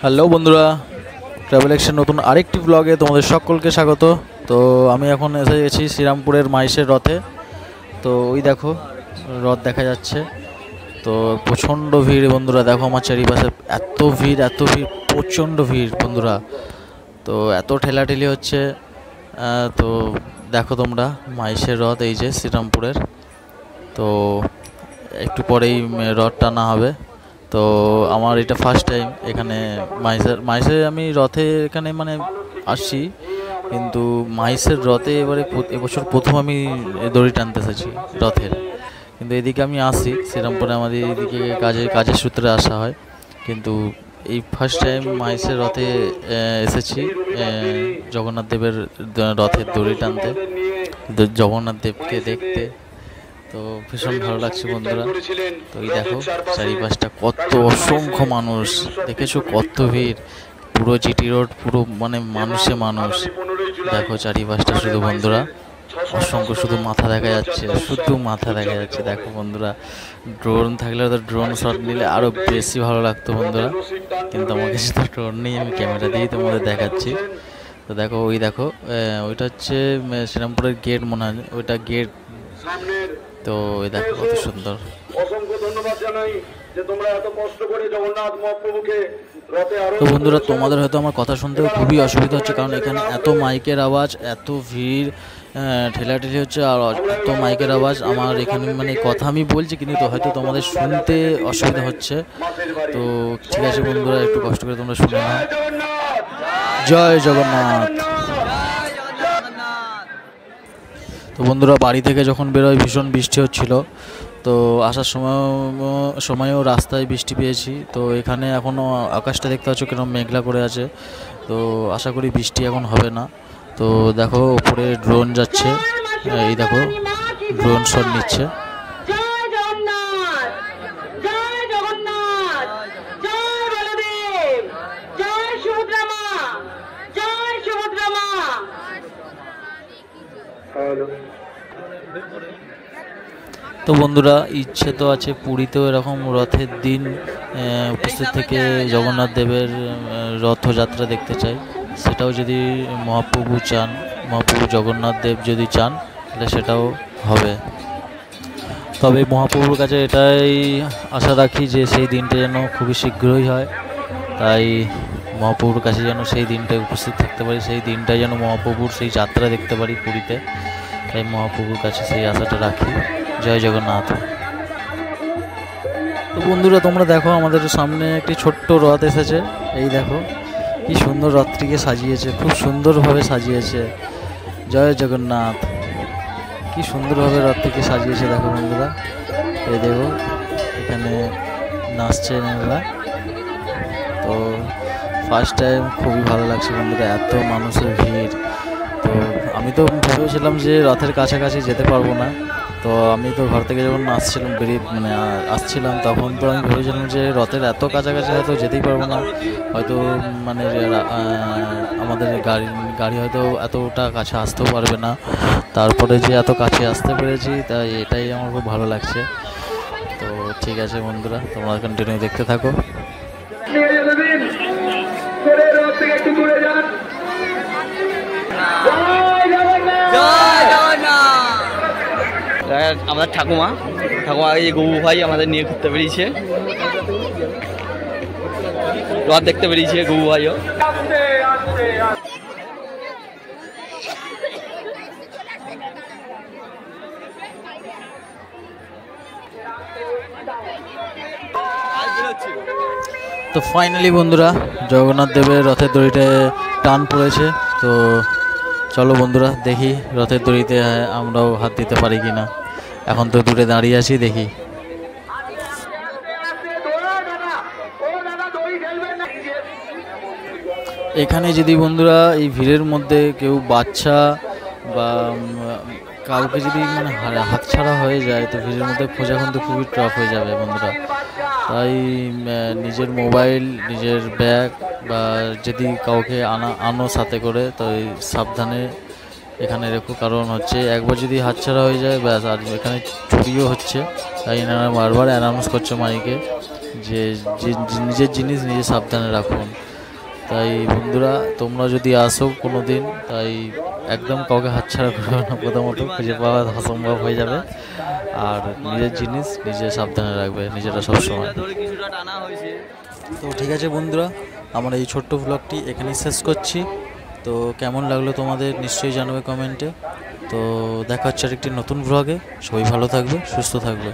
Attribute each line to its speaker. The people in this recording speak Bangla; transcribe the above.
Speaker 1: হ্যালো বন্ধুরা, ট্রাভেল এক্সের নতুন আরেকটি ব্লগে তোমাদের সকলকে স্বাগত। তো আমি এখন এসে গেছি শ্রীরামপুরের মাইশের রথে। তো ওই দেখো রথ দেখা যাচ্ছে। তো প্রচণ্ড ভিড় বন্ধুরা, দেখো আমার চারিপাশে এত ভিড় প্রচণ্ড ভিড় বন্ধুরা। তো এত ঠেলাঠেলি হচ্ছে। তো দেখো তোমরা মাইশের রথ এই যে শ্রীরামপুরের। তো একটু পরেই রথ টানা হবে। তো আমার এটা ফার্স্ট টাইম এখানে মাইসে আমি রথে এখানে মানে আসছি, কিন্তু মাইসের রথে এবছর প্রথম আমি দড়ি টানতে এসেছি রথের। কিন্তু এদিকে আমি আসি শ্রীরামপুরে, আমাদের এদিকে কাজের সূত্রে আসা হয়, কিন্তু এই ফার্স্ট টাইম মাইসের রথে এসেছি জগন্নাথ দেবের রথের দড়ি টানতে, জগন্নাথ দেবকে দেখতে। তো ভীষণ ভালো লাগছে বন্ধুরা। তো এই দেখো চারিপাশটা কত অসংখ্য মানুষ, দেখেছো কত ভিড়, পুরো জিটি রোড পুরো মানে মানুষে মানুষ। দেখো চারিপাশটা শুধু বন্ধুরা অসংখ্য, শুধু মাথা দেখা যাচ্ছে, দেখো বন্ধুরা। ড্রোন থাকলে তো ড্রোন শট নিলে আরও বেশি ভালো লাগতো বন্ধুরা, কিন্তু আমার কাছে তো ড্রোন নেই, আমি ক্যামেরা দিয়েই তোমাদের দেখাচ্ছি। তো দেখো ওইটা হচ্ছে শ্রীরামপুরের গেট মনে হয়, ওইটা গেট। তো এই দেখো কত সুন্দর।
Speaker 2: অসংখ্য ধন্যবাদ জানাই যে তোমরা এত কষ্ট করে জগন্নাথ মহাপ্রভুকে রথে আরোহণ।
Speaker 1: তো বন্ধুরা তোমাদের হয়তো আমার কথা শুনতেও খুবই অসুবিধা হচ্ছে, কারণ এখানে এত মাইকের আওয়াজ, এত ভিড়, ঠেলাঠেলি হচ্ছে, আর এত মাইকের আওয়াজ। আমার এখানে মানে কথা আমি বলছি, কিন্তু তো হয়তো তোমাদের শুনতে অসুবিধা হচ্ছে। তো ঠিক আছে বন্ধুরা, একটু কষ্ট করে তোমরা শুনে নাও। জয় জগন্নাথ। তো বন্ধুরা বাড়ি থেকে যখন বেরোয় ভীষণ বৃষ্টি হচ্ছিল। তো আসার সময়ও রাস্তায় বৃষ্টি পেয়েছি। তো এখানে এখনও আকাশটা দেখতে পাচ্ছ কিরকম মেঘলা করে আছে। তো আশা করি বৃষ্টি এখন হবে না। তো দেখো উপরে ড্রোন যাচ্ছে, এই দেখো ড্রোন শট নিচ্ছে। তো বন্ধুরা ইচ্ছে তো আছে পুরীতেও এরকম রথের দিন উপস্থিত থেকে জগন্নাথ দেবের রথযাত্রা দেখতে চাই। সেটাও যদি মহাপ্রভু জগন্নাথ দেব যদি চান, তাহলে সেটাও হবে। তবে মহাপ্রভুর কাছে এটাই আশা রাখি যে সেই দিনটা যেন খুবই শীঘ্রই হয়। তাই মহাপ্রভুর কাছে যেন সেই দিনটায় উপস্থিত থাকতে পারি, সেই দিনটায় যেন মহাপ্রভুর সেই যাত্রা দেখতে পারি পুরীতে। তাই মহাপ্রভুর কাছে সেই আশাটা রাখি। জয় জগন্নাথ। তো বন্ধুরা তোমরা দেখো আমাদের সামনে একটি ছোট্ট রথ এসেছে। এই দেখো কি সুন্দর রথটিকে সাজিয়েছে, খুব সুন্দরভাবে সাজিয়েছে। জয় জগন্নাথ। কি সুন্দরভাবে রথটিকে সাজিয়েছে দেখো বন্ধুরা। এই দেখো এখানে নাচছে এরা। তো ফার্স্ট টাইম খুবই ভালো লাগছে বন্ধুরা, এত মানুষের ভিড়। তো আমি তো ভেবেছিলাম যে রথের কাছাকাছি যেতে পারবো না। তো আমি তো ঘর থেকে যখন আসছিলাম, তখন তো আমি ভেবেছিলাম যে রথের এত কাছাকাছি হয়তো যেতেই পারবো না, হয়তো মানে আমাদের গাড়ি হয়তো এতটা কাছে আসতেও পারবে না। তারপরে যে এত কাছে আসতে পেরেছি, তাই এটাই আমার খুব ভালো লাগছে। তো ঠিক আছে বন্ধুরা, তোমরা কন্টিনিউ দেখতে থাকো।
Speaker 3: আমাদের ঠাকুমা এই গবু ভাই আমাদের নিয়ে ঘুরতে বেরিয়েছে, রথ দেখতে বেরিয়েছে গবু ভাইও।
Speaker 1: তো ফাইনালি বন্ধুরা জগন্নাথ দেবের রথের দড়িতে টান পড়েছে। তো চলো বন্ধুরা দেখি রথের দড়িতে আমরাও হাত দিতে পারি কিনা। এখন তো দূরে দাঁড়িয়ে আছি, দেখি। এখানে যদি বন্ধুরা এই ভিড়ের মধ্যে কেউ বাচ্চা বা কাউকে যদি মানে হাতছাড়া হয়ে যায়, তো ভিড়ের মধ্যে খোঁজা কিন্তু খুবই টাফ হয়ে যাবে বন্ধুরা। তাই নিজের মোবাইল, নিজের ব্যাগ বা যদি কাউকে আনো সাথে করে, তো সাবধানে এখানে রেখো। কারণ হচ্ছে একবার যদি হাতছাড়া হয়ে যায় ব্যাস, আর এখানে চুরিও হচ্ছে। তাই এনারা বারবার অ্যানাউন্স করছে মাইকে যে নিজের জিনিস নিজে সাবধানে রাখুন। তাই বন্ধুরা তোমরা যদি আসো কোনো দিন, তাই একদম কাউকে হাতছাড়া করবে না, প্রথমত খুঁজে পাওয়া অসম্ভব হয়ে যাবে। আর নিজের জিনিস নিজে সাবধানে রাখবে নিজেরা সবসময়। তো ঠিক আছে বন্ধুরা, আমার এই ছোট্ট ব্লগটি এখানেই শেষ করছি। তো কেমন লাগলো তোমাদের নিশ্চয়ই জানাবে কমেন্টে। তো দেখা হচ্ছে আরেকটি নতুন ব্লগে। সবাই ভালো থাকবে, সুস্থ থাকবে।